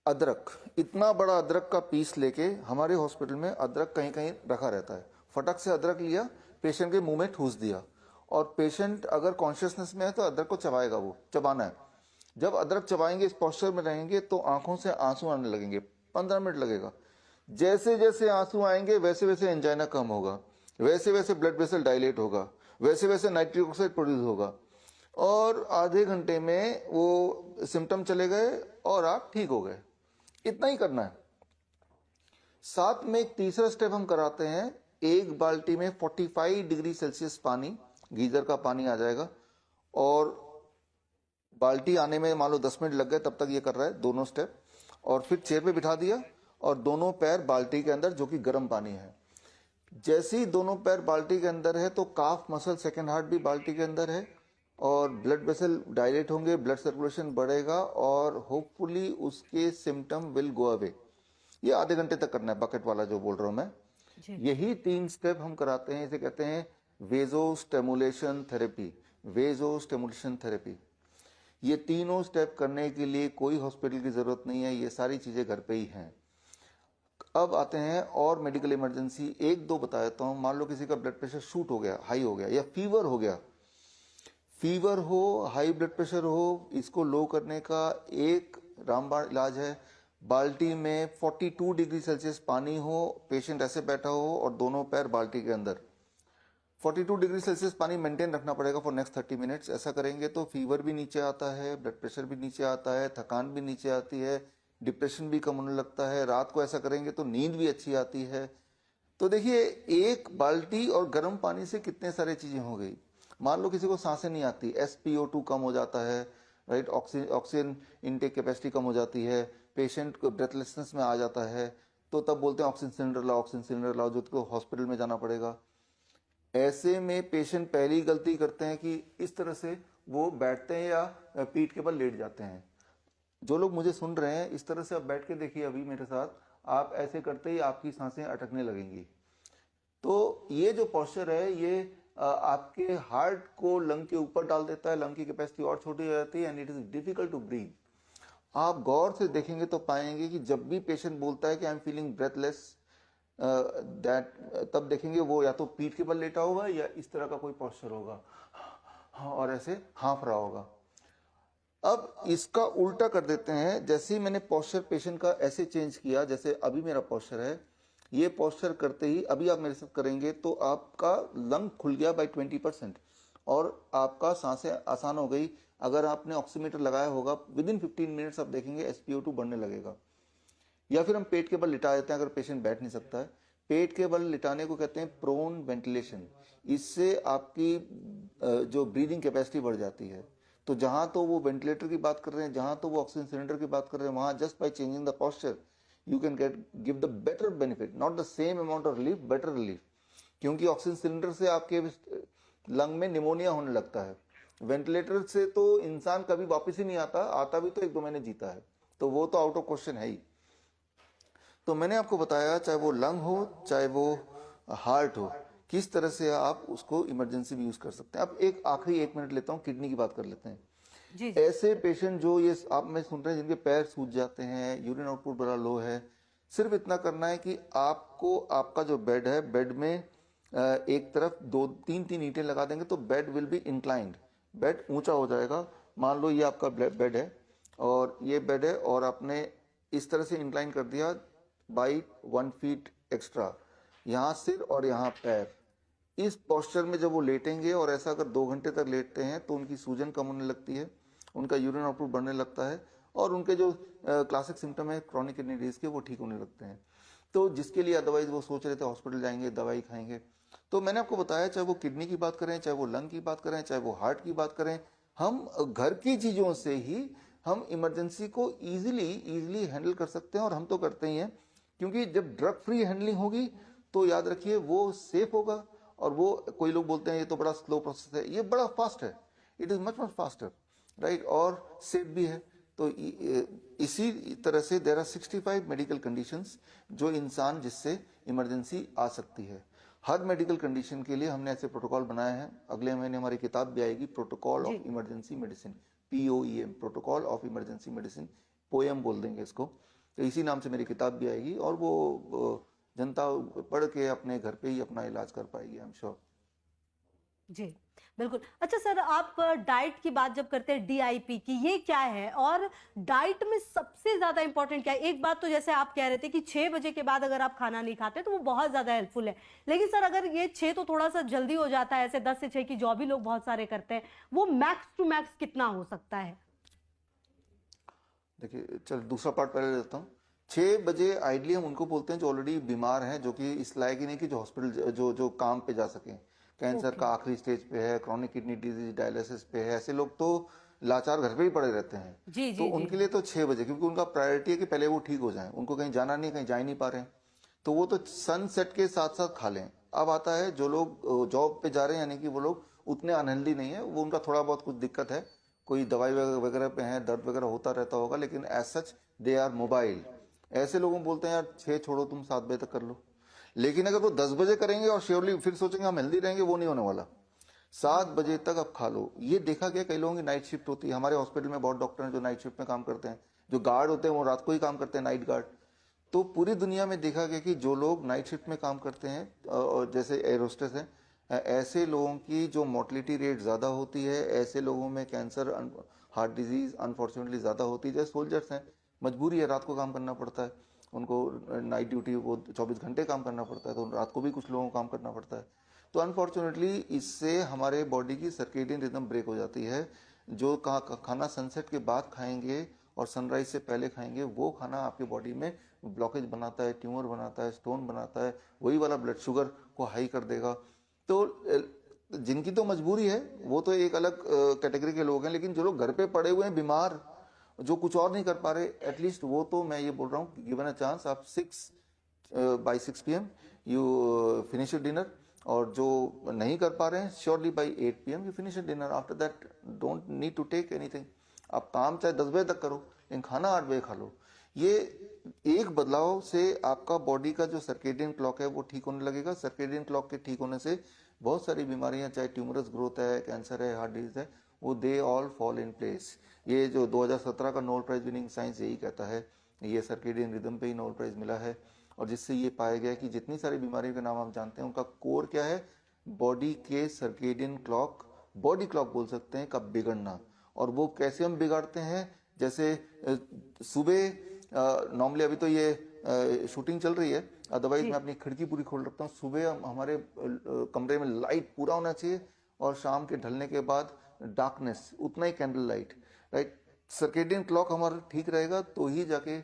[SPEAKER 2] अदरक, इतना बड़ा अदरक का पीस लेके, हमारे हॉस्पिटल में अदरक कहीं कहीं रखा रहता है, फटक से अदरक लिया, पेशेंट के मुंह में ठूस दिया, और पेशेंट अगर कॉन्शियसनेस में है तो अदरक को चबाएगा, वो चबाना है। जब अदरक चबाएंगे, इस पोस्चर में रहेंगे, तो आंखों से आंसू आने लगेंगे, 15 मिनट लगेगा। जैसे जैसे आंसू आएंगे वैसे वैसे एंजाइना कम होगा, वैसे वैसे ब्लड वेसल डायलेट होगा, वैसे वैसे नाइट्रिक ऑक्साइड प्रोड्यूस होगा, और आधे घंटे में वो सिम्टम चले गए और आप ठीक हो गए। इतना ही करना है। साथ में एक तीसरा स्टेप हम कराते हैं, एक बाल्टी में 45 डिग्री सेल्सियस पानी, गीजर का पानी आ जाएगा, और बाल्टी आने में मान लो 10 मिनट लग गए, तब तक ये कर रहा है दोनों स्टेप, और फिर चेयर पे बिठा दिया और दोनों पैर बाल्टी के अंदर, जो कि गर्म पानी है। जैसे ही दोनों पैर बाल्टी के अंदर है तो काफ मसल, सेकेंड हार्ट भी बाल्टी के अंदर है, और ब्लड वेसल डायलेट होंगे, ब्लड सर्कुलेशन बढ़ेगा, और होपफुली उसके सिम्टम विल गो अवे। ये आधे घंटे तक करना है, बकेट वाला जो बोल रहा हूं मैं। यही 3 स्टेप हम कराते हैं, इसे कहते हैं वेजो स्टिमुलेशन थेरेपी। वेजो स्टिमुलेशन थेरेपी, ये तीनों स्टेप करने के लिए कोई हॉस्पिटल की जरूरत नहीं है, ये सारी चीजें घर पे ही हैं। अब आते हैं और मेडिकल इमरजेंसी, एक दो बता देता हूं। मान लो किसी का ब्लड प्रेशर शूट हो गया, हाई हो गया, या फीवर हो गया, फीवर हो, हाई ब्लड प्रेशर हो, इसको लो करने का एक रामबाण इलाज है। बाल्टी में 42 डिग्री सेल्सियस पानी हो, पेशेंट ऐसे बैठा हो और दोनों पैर बाल्टी के अंदर, 42 डिग्री सेल्सियस पानी मेंटेन रखना पड़ेगा फॉर नेक्स्ट 30 मिनट्स। ऐसा करेंगे तो फीवर भी नीचे आता है, ब्लड प्रेशर भी नीचे आता है, थकान भी नीचे आती है, डिप्रेशन भी कम होने लगता है। रात को ऐसा करेंगे तो नींद भी अच्छी आती है। तो देखिए, एक बाल्टी और गर्म पानी से कितने सारे चीजें हो गई। मान लो किसी को सांसें नहीं आती, SpO2 कम हो जाता है, राइट, ऑक्सीजन इनटेक कैपेसिटी कम हो जाती है, पेशेंट को ब्रेथलेसनेस में आ जाता है, तो तब बोलते हैं ऑक्सीजन सिलेंडर लाओ, ऑक्सीजन सिलेंडर लाओ, जो तो हॉस्पिटल में जाना पड़ेगा। ऐसे में पेशेंट पहली गलती करते हैं कि इस तरह से वो बैठते हैं या पीठ के बल लेट जाते हैं। जो लोग मुझे सुन रहे हैं, इस तरह से आप बैठ के देखिए अभी मेरे साथ, आप ऐसे करते ही आपकी सांसें अटकने लगेंगी। तो ये जो पोस्चर है, ये आपके हार्ट को लंग के ऊपर डाल देता है, लंग की कैपेसिटी और छोटी हो जाती है, and it is difficult to breathe. आप गौर से देखेंगे तो पाएंगे कि जब भी पेशेंट बोलता है कि आई एम फीलिंग ब्रेथलेस, तब देखेंगे वो या तो पीठ के बल लेटा होगा या इस तरह का कोई पोस्चर होगा, और ऐसे हाँफ रहा होगा। अब इसका उल्टा कर देते हैं। जैसे ही मैंने पोस्चर पेशेंट का ऐसे चेंज किया, जैसे अभी मेरा पोस्चर है, ये पोस्चर करते ही अभी आप मेरे साथ करेंगे तो आपका लंग खुल गया बाय 20%, और आपका सांसें आसान हो गई। अगर आपने ऑक्सीमीटर लगाया होगा, विद इन 15 मिनट्स आप देखेंगे SpO2 बढ़ने लगेगा। या फिर हम पेट के बल लिटा देते हैं अगर पेशेंट बैठ नहीं सकता है। पेट के बल लिटाने को कहते हैं प्रोन वेंटिलेशन। इससे आपकी जो ब्रीदिंग कैपेसिटी बढ़ जाती है। तो जहां तो वो वेंटिलेटर की बात कर रहे हैं, जहां तो वो ऑक्सीजन सिलेंडर की बात कर रहे हैं, वहां just by changing the posture you can give the better benefit, not the same amount of relief, better relief. क्योंकि ऑक्सीजन सिलेंडर से आपके लंग में निमोनिया होने लगता है। वेंटिलेटर से तो इंसान कभी वापस ही नहीं आता, आता भी तो 1-2 महीने जीता है, तो वो तो आउट ऑफ क्वेश्चन है ही। तो मैंने आपको बताया, चाहे वो लंग हो चाहे वो हार्ट हो, किस तरह से आप उसको इमरजेंसी में यूज कर सकते हैं। अब एक आखिरी 1 मिनट लेता हूँ, किडनी की बात कर लेते हैं।
[SPEAKER 1] जी
[SPEAKER 2] ऐसे पेशेंट जो ये आप में सुन रहे हैं जिनके पैर सूज जाते हैं, यूरिन आउटपुट बड़ा लो है, सिर्फ इतना करना है कि आपको आपका जो बेड है, बेड में एक तरफ 2-3 ईंटें लगा देंगे तो bed will be inclined, bed ऊंचा हो जाएगा। मान लो ये आपका बेड है और ये बेड है और आपने इस तरह से इंक्लाइन कर दिया बाई 1 फीट एक्स्ट्रा, यहाँ सिर और यहाँ पैर। इस पोस्चर में जब वो लेटेंगे और ऐसा अगर 2 घंटे तक लेटते हैं तो उनकी सूजन कम होने लगती है, उनका यूरिन आउटपुट बढ़ने लगता है और उनके जो क्लासिक सिम्टम है क्रॉनिक किडनी डिजीज के, वो ठीक होने लगते हैं। तो जिसके लिए अदरवाइज वो सोच रहे थे हॉस्पिटल जाएंगे, दवाई खाएंगे। तो मैंने आपको बताया, चाहे वो किडनी की बात करें, चाहे वो लंग की बात करें, चाहे वो हार्ट की बात करें, हम घर की चीजों से ही हम इमरजेंसी को इजीली हैंडल कर सकते हैं, और हम तो करते ही हैं। क्योंकि जब ड्रग फ्री हैंडलिंग होगी तो याद रखिए वो सेफ होगा। और वो कोई लोग बोलते हैं ये तो बड़ा स्लो प्रोसेस है, ये बड़ा फास्ट है, it is much much faster, right, और सेफ भी है। तो इसी तरह से देयर आर 65 मेडिकल कंडीशंस जो इंसान जिससे इमरजेंसी आ सकती है। हर मेडिकल कंडीशन के लिए हमने ऐसे प्रोटोकॉल बनाए हैं। अगले महीने हमारी किताब भी आएगी, protocol of emergency medicine, POEM, protocol of emergency medicine, poem बोल देंगे इसको। तो इसी नाम से मेरी किताब भी आएगी और वो जनता पढ़ के अपने घर पे ही अपना इलाज कर पाएगी, आई एम श्योर।
[SPEAKER 1] जी बिल्कुल। अच्छा सर, आप डाइट की बात जब करते हैं, DIP की, ये क्या है और डाइट में सबसे ज्यादा इंपॉर्टेंट क्या है? एक बात तो जैसे आप कह रहे थे कि 6 बजे के बाद अगर आप खाना नहीं खाते तो वो बहुत ज्यादा हेल्पफुल है, लेकिन सर अगर ये 6 तो थोड़ा सा जल्दी हो जाता है, ऐसे 10 से 6 की जॉब भी लोग बहुत सारे करते हैं, वो मैक्स टू मैक्स कितना हो सकता है?
[SPEAKER 2] देखिए, चल दूसरा पार्ट पहले लेता हूँ। 6 बजे आइडली हम उनको बोलते हैं जो ऑलरेडी बीमार हैं, जो कि इस लायक ही नहीं कि जो हॉस्पिटल जो काम पे जा सकें, कैंसर का आखिरी स्टेज पे है, क्रॉनिक किडनी डिजीज, डायलिसिस पे है, ऐसे लोग तो लाचार घर पे ही पड़े रहते हैं।
[SPEAKER 1] जी
[SPEAKER 2] तो
[SPEAKER 1] जी
[SPEAKER 2] उनके लिए तो 6 बजे, क्योंकि उनका प्रायोरिटी है कि पहले वो ठीक हो जाएं, उनको कहीं जाना नहीं, कहीं जा ही नहीं पा रहे हैं, तो वो तो सनसेट के साथ साथ खा लें। अब आता है जो लोग जॉब पे जा रहे हैं, यानी कि वो लोग उतने अनहेल्दी नहीं है, वो उनका थोड़ा बहुत कुछ दिक्कत है, कोई दवाई वगैरह पे है, दर्द वगैरह होता रहता होगा, लेकिन as such they are mobile. ऐसे लोगों को बोलते हैं यार 6 छोड़ो, तुम 7 बजे तक कर लो। लेकिन अगर वो 10 बजे करेंगे और श्योरली फिर सोचेंगे हम हेल्दी रहेंगे, वो नहीं होने वाला। 7 बजे तक आप खा लो। ये देखा गया, कई लोगों की नाइट शिफ्ट होती है, हमारे हॉस्पिटल में बहुत डॉक्टर हैं जो नाइट शिफ्ट में काम करते हैं, जो गार्ड होते हैं वो रात को ही काम करते हैं, नाइट गार्ड। तो पूरी दुनिया में देखा गया कि जो लोग नाइट शिफ्ट में काम करते हैं, और जैसे एरोस्टेस हैं, ऐसे लोगों की जो मोर्टलिटी रेट ज़्यादा होती है, ऐसे लोगों में कैंसर, हार्ट डिजीज अनफॉर्चुनेटली ज़्यादा होती है। जैसे सोल्जर्स हैं, मजबूरी है, रात को काम करना पड़ता है उनको, नाइट ड्यूटी वो 24 घंटे काम करना पड़ता है, तो रात को भी कुछ लोगों को काम करना पड़ता है। तो अनफॉर्चुनेटली इससे हमारे बॉडी की सर्केडियन रिदम ब्रेक हो जाती है। जो खाना सनसेट के बाद खाएंगे और सनराइज से पहले खाएंगे, वो खाना आपकी बॉडी में ब्लॉकेज बनाता है, ट्यूमर बनाता है, स्टोन बनाता है, वही वाला ब्लड शुगर को हाई कर देगा। तो जिनकी तो मजबूरी है वो तो एक अलग कैटेगरी के लोग हैं, लेकिन जो लोग घर पे पड़े हुए हैं बीमार, जो कुछ और नहीं कर पा रहे, एटलीस्ट वो तो मैं ये बोल रहा हूँ, गिवन अ चांस, आप 6 PM you finish your dinner, और जो नहीं कर पा रहे हैं surely by 8 PM you finish your dinner. After that don't need to take anything. आप काम चाहे 10 बजे तक करो, लेकिन खाना 8 बजे खा लो। ये एक बदलाव से आपका बॉडी का जो सर्केडियन क्लॉक है वो ठीक होने लगेगा। सर्केडियन क्लॉक के ठीक होने से बहुत सारी बीमारियां, चाहे ट्यूमरस ग्रोथ है, कैंसर है, हार्ट डिजीज है, वो they all fall in place. ये जो 2017 का नोबेल प्राइज विनिंग साइंस यही कहता है, ये सर्केडियन रिदम पे ही नोबेल प्राइज मिला है, और जिससे ये पाया गया कि जितनी सारी बीमारियों के नाम आप जानते हैं उनका कोर क्या है, बॉडी के सर्केडियन क्लॉक, बॉडी क्लॉक बोल सकते हैं, का बिगड़ना। और वो कैसे हम बिगाड़ते हैं, जैसे सुबह नॉर्मली अभी तो ये शूटिंग चल रही है, अदरवाइज मैं अपनी खिड़की पूरी खोल रखता हूँ। सुबह हमारे कमरे में लाइट पूरा होना चाहिए, और शाम के ढलने के बाद डार्कनेस, उतना ही candle light, right. Circadian clock हमारा ठीक रहेगा तो ही जाके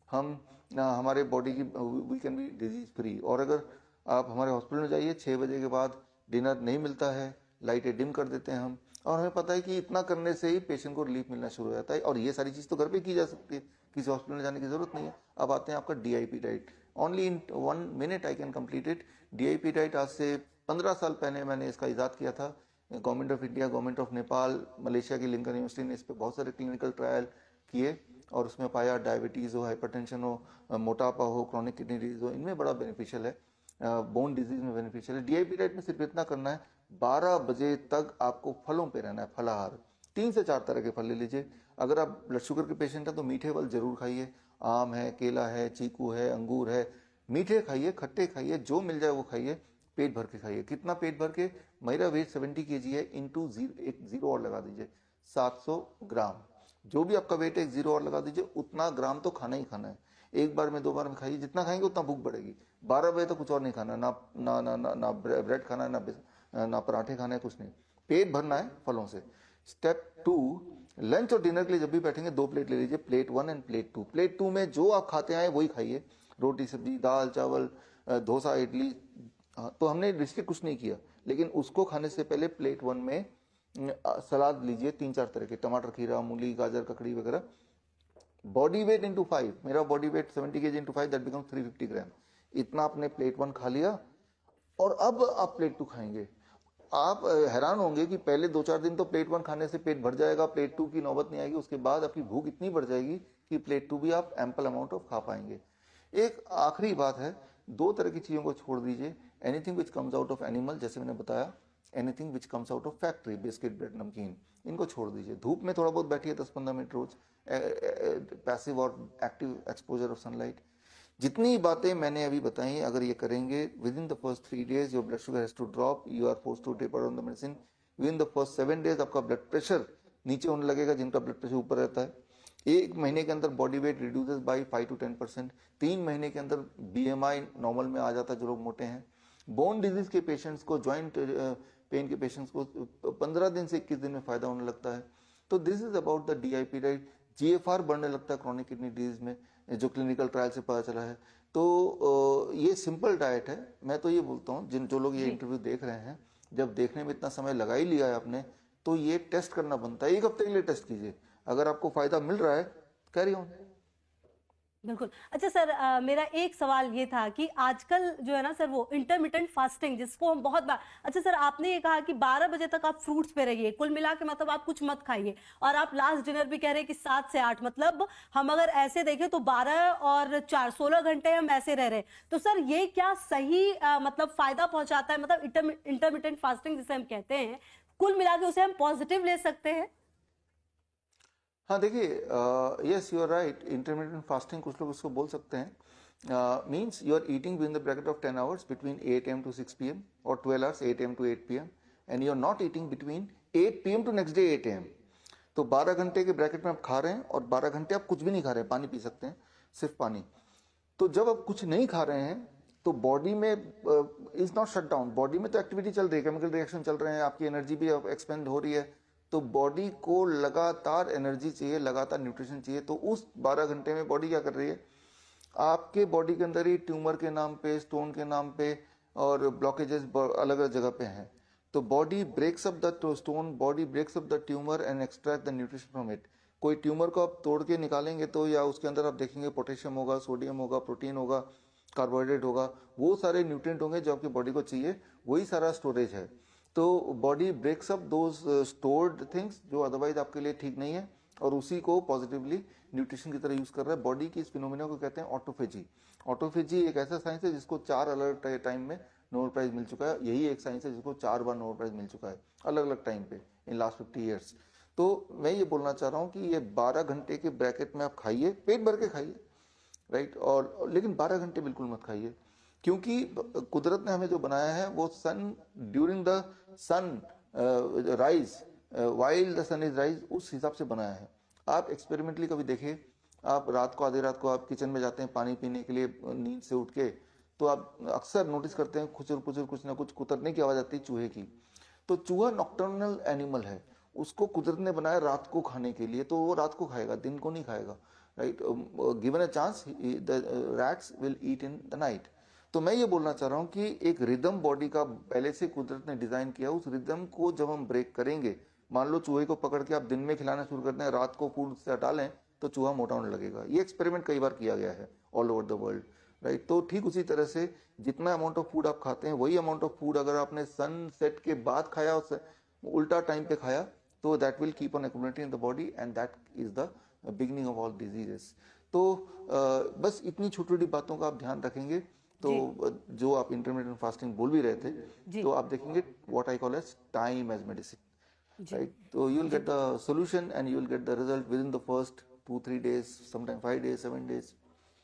[SPEAKER 2] हम हमारे बॉडी की we can be disease free. और अगर आप हमारे हॉस्पिटल में जाइए, 6 बजे के बाद डिनर नहीं मिलता है, लाइटें डिम कर देते हैं हम, और हमें पता है कि इतना करने से ही पेशेंट को रिलीफ मिलना शुरू हो जाता है। और ये सारी चीज़ तो घर पे की जा सकती है, किसी हॉस्पिटल में जाने की जरूरत नहीं है। अब आते हैं आपका DIP diet. Only in 1 minute I can complete it. DIP diet आज से 15 साल पहले मैंने इसका इजाद किया था। Government of India, government of Nepal, Malaysia की लिंकन यूनिवर्सिटी ने इस पर बहुत सारे क्लिनिकल ट्रायल किए और उसमें पाया डायबिटीज़ हो, हाइपरटेंशन हो, मोटापा हो, क्रॉनिक किडनी डिजीज हो, इनमें बड़ा बेनिफिशियल है। बोन डिजीज में बेनिफिशियल है। डीआईपी डाइट में सिर्फ इतना करना है, 12 बजे तक आपको फलों पे रहना है, फलाहार। 3 से 4 तरह के फल ले लीजिए। अगर आप ब्लड शुगर के पेशेंट हैं तो मीठे फल जरूर खाइए। आम है, केला है, चीकू है, अंगूर है। मीठे खाइए, खट्टे खाइए, जो मिल जाए वो खाइए। पेट भर के खाइए। कितना पेट भर के? मेरा वेट 70 kg है, इंटू एक जीरो और लगा दीजिए, 700 ग्राम। जो भी आपका वेट है, एक जीरो और लगा दीजिए, उतना ग्राम तो खाना ही खाना है। एक बार में, 2 बार में खाइए, जितना खाएंगे उतना भूख बढ़ेगी। 12 बजे तक कुछ और नहीं खाना, ना ना ना ना, ना ब्रेड खाना है, ना पराठे खाना है, कुछ नहीं। पेट भरना है फलों से। स्टेप 2, लंच और डिनर के लिए जब भी बैठेंगे 2 प्लेट ले लीजिए, प्लेट 1 एंड प्लेट 2। प्लेट 2 में जो आप खाते आए वही खाइए, रोटी सब्जी, दाल चावल, डोसा, इडली। तो हमने रिस्ट्रिक्ट कुछ नहीं किया, लेकिन उसको खाने से पहले प्लेट 1 में सलाद लीजिए, 3-4 तरह के, टमाटर, खीरा, मूली, गाजर, ककड़ी वगैरह। बॉडी वेट इंटू 5, मेरा body weight 70 kg into 5, that becomes 350 ग्राम। इतना आपने प्लेट 1 खा लिया और अब आप प्लेट 2 खाएंगे। आप हैरान होंगे कि पहले 2-4 दिन तो प्लेट 1 खाने से पेट भर जाएगा, प्लेट 2 की नौबत नहीं आएगी। उसके बाद आपकी भूख इतनी बढ़ जाएगी कि प्लेट 2 भी आप एम्पल अमाउंट ऑफ खा पाएंगे। एक आखिरी बात है, 2 तरह की चीज़ों को छोड़ दीजिए। Anything which comes out of animal, जैसे मैंने बताया, anything which comes out of factory, biscuit, bread, नमकीन, इनको छोड़ दीजिए। धूप में थोड़ा बहुत बैठिए 10-15 मिनट रोज, पैसिव और एक्टिव एक्सपोजर ऑफ सनलाइट। जितनी बातें मैंने अभी बताई, अगर ये करेंगे, within the first 3 days your blood sugar has to drop, you are forced to taper on the medicine. Within the first 7 days आपका ब्लड प्रेशर नीचे होने लगेगा, जिनका ब्लड प्रेशर ऊपर रहता है। 1 महीने के अंदर body weight reduces by 5 to 10%। 3 महीने के अंदर BMI नॉर्मल में आ जाता है जो लोग मोटे हैं। बोन डिजीज के पेशेंट्स को, जॉइंट पेन के पेशेंट्स को 15 दिन से 21 दिन में फायदा होने लगता है। तो this is about the DIP diet. GFR बढ़ने लगता है क्रॉनिक किडनी डिजीज में, जो क्लिनिकल ट्रायल से पता चला है। तो ये सिंपल डाइट है। मैं तो ये बोलता हूँ, जो लोग ये इंटरव्यू देख रहे हैं, जब देखने में इतना समय लगा ही लिया है आपने, तो ये टेस्ट करना बनता है। 1 हफ्ते के लिए टेस्ट कीजिए, अगर आपको फायदा मिल रहा है, कैरी ऑन।
[SPEAKER 1] बिल्कुल। अच्छा सर, मेरा एक सवाल ये था कि आजकल जो है ना सर, वो इंटरमिटेंट फास्टिंग जिसको हम बहुत बार, अच्छा सर आपने ये कहा कि 12 बजे तक आप फ्रूट्स पे रहिए, कुल मिला के मतलब आप कुछ मत खाइए, और आप लास्ट डिनर भी कह रहे हैं कि 7 से 8, मतलब हम अगर ऐसे देखें तो 12 और 4, 16 घंटे हम ऐसे रह रहे हैं। तो सर ये क्या सही मतलब फायदा पहुंचाता है? मतलब इंटरमिटेंट फास्टिंग जिसे हम कहते हैं, कुल मिला के उसे हम पॉजिटिव ले सकते हैं?
[SPEAKER 2] हाँ देखिए, yes you are right, intermediate fasting कुछ लोग उसको बोल सकते हैं। Means you are eating within the bracket of 10 hours between 8 AM to 6 PM, और 12 hours 8 AM to 8 PM, and you are not eating between 8 PM to next day 8 AM। तो 12 घंटे के ब्रैकेट में आप खा रहे हैं, और 12 घंटे आप कुछ भी नहीं खा रहे हैं, पानी पी सकते हैं, सिर्फ पानी। तो जब आप कुछ नहीं खा रहे हैं तो बॉडी में is not shut down, body में तो एक्टिविटी चल रही है, केमिकल रिएक्शन चल रहे हैं, आपकी एनर्जी भी एक्सपेंड हो रही है। तो बॉडी को लगातार एनर्जी चाहिए, लगातार न्यूट्रिशन चाहिए। तो उस 12 घंटे में बॉडी क्या कर रही है, आपके बॉडी के अंदर ही ट्यूमर के नाम पे, स्टोन के नाम पे, और ब्लॉकेजेस अलग अलग जगह पे हैं। तो body breaks up the stone, body breaks up the tumour and extract the nutrition from it. कोई ट्यूमर को आप तोड़ के निकालेंगे तो, या उसके अंदर आप देखेंगे पोटेशियम होगा, सोडियम होगा, प्रोटीन होगा, कार्बोहाइड्रेट होगा, वो सारे न्यूट्रिएंट होंगे जो आपकी बॉडी को चाहिए, वही सारा स्टोरेज है। तो body breaks up those stored things जो अदरवाइज आपके लिए ठीक नहीं है, और उसी को पॉजिटिवली न्यूट्रिशन की तरह यूज कर रहा है। बॉडी की इस फिनोमिना को कहते हैं ऑटोफेजी। ऑटोफेजी एक ऐसा साइंस है जिसको 4 अलग टाइम में नोबेल प्राइज मिल चुका है। यही एक साइंस है जिसको 4 बार नोबेल प्राइज मिल चुका है, अलग अलग टाइम पे, इन लास्ट 50 years। तो मैं ये बोलना चाह रहा हूँ कि ये 12 घंटे के ब्रैकेट में आप खाइए, पेट भर के खाइए, राइट, और लेकिन 12 घंटे बिल्कुल मत खाइए, क्योंकि कुदरत ने हमें जो बनाया है वो sun during the sunrise, while the sun is rise, उस हिसाब से बनाया है। आप एक्सपेरिमेंटली कभी देखिए, आप रात को, आधी रात को आप किचन में जाते हैं पानी पीने के लिए नींद से उठ के, तो आप अक्सर नोटिस करते हैं खुचर पुचर कुछ ना कुछ कुतरने की आवाज आती है चूहे की। तो चूहा नॉक्टर्नल एनिमल है, उसको कुदरत ने बनाया रात को खाने के लिए, तो वो रात को खाएगा, दिन को नहीं खाएगा, right. Given a chance the rats will eat in the night. तो मैं ये बोलना चाह रहा हूँ कि एक रिदम बॉडी का पहले से कुदरत ने डिजाइन किया, उस रिदम को जब हम ब्रेक करेंगे, मान लो चूहे को पकड़ के आप दिन में खिलाना शुरू करते हैं, रात को फूड से हटा लें, तो चूहा मोटा होने लगेगा। ये एक्सपेरिमेंट कई बार किया गया है all over the world. Right. तो ठीक उसी तरह से जितना अमाउंट ऑफ फूड आप खाते हैं वही अमाउंट ऑफ फूड अगर आपने सनसेट के बाद खाया, उससे उल्टा टाइम पे खाया, तो that will keep on accumulating in the body and that is the beginning of all diseases. तो बस इतनी छोटी छोटी बातों का आप ध्यान रखेंगे तो जो आप इंटरमीडिएट फास्टिंग बोल भी रहे थे, तो आप देखेंगे what I call as time as medicine, right. तो you will get the solution and you will get the result within the first 2-3 days, sometime 5 days, 7 days।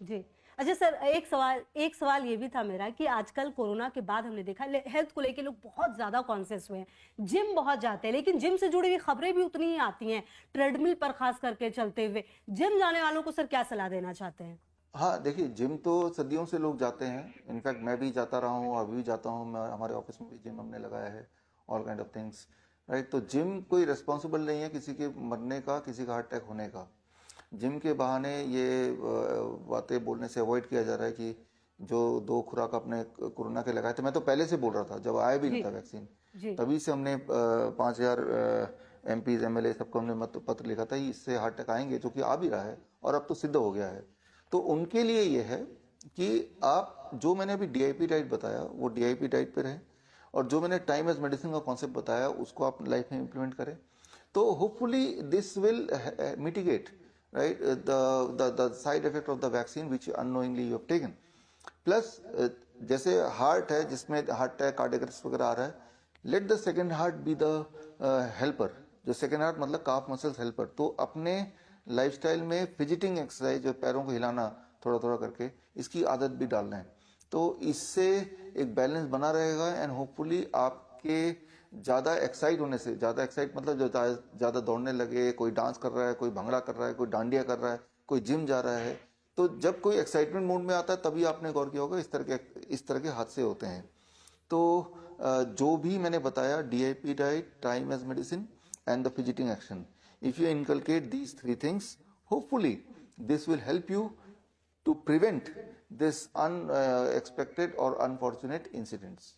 [SPEAKER 1] जी। अच्छा सर, एक सवाल ये भी था मेरा कि आजकल कोरोना के बाद हमने देखा हेल्थ को लेके लोग बहुत ज्यादा कॉन्शियस हुए हैं, जिम बहुत जाते हैं, लेकिन जिम से जुड़ी हुई खबरें भी उतनी ही आती हैं, ट्रेडमिल पर खास करके चलते हुए। जिम जाने वालों को सर क्या सलाह देना चाहते हैं?
[SPEAKER 2] हाँ देखिए, जिम तो सदियों से लोग जाते हैं, इनफैक्ट मैं भी जाता रहा हूँ, अभी भी जाता हूँ, मैं हमारे ऑफिस में भी जिम हमने लगाया है, all kind of things, right. तो जिम कोई रिस्पॉन्सिबल नहीं है किसी के मरने का, किसी का हार्ट अटैक होने का। जिम के बहाने ये बातें बोलने से अवॉइड किया जा रहा है कि जो 2 खुराक अपने कोरोना के लगाए थे, मैं तो पहले से बोल रहा था जब आया भी नहीं था वैक्सीन, तभी से हमने 5,000 MPs MLA सबको हमने पत्र लिखा था इससे हार्ट अटैक आएंगे, जो कि आ भी रहा है और अब तो सिद्ध हो गया है। तो उनके लिए ये है कि आप जो मैंने अभी DIP डाइट बताया वो DIP डाइट पे रहें, और जो मैंने टाइम एज मेडिसिन का कॉन्सेप्ट बताया उसको आप लाइफ में इम्प्लीमेंट करें, तो hopefully this will mitigate, right, the side effect of the vaccine which unknowingly you have taken। plus जैसे हार्ट है जिसमें हार्ट अटैक, कार्डियक अरेस्ट वगैरह आ रहा है, let the second heart be the helper. जो सेकेंड हार्ट मतलब काफ muscles helper. तो अपने लाइफस्टाइल में फिजिटिंग एक्सरसाइज, जो पैरों को हिलाना थोड़ा थोड़ा करके, इसकी आदत भी डालना है, तो इससे एक बैलेंस बना रहेगा एंड होपफुली आपके ज़्यादा एक्साइट होने से, ज़्यादा एक्साइट मतलब जो ज़्यादा दौड़ने लगे, कोई डांस कर रहा है, कोई भंगड़ा कर रहा है, कोई डांडिया कर रहा है, कोई जिम जा रहा है, तो जब कोई एक्साइटमेंट मूड में आता है तभी आपने गौर किया होगा इस तरह के हादसे होते हैं। तो जो भी मैंने बताया, DIP diet, time as medicine and the fidgeting action, if you inculcate these 3 things, hopefully this will help you to prevent this unexpected or unfortunate incidents।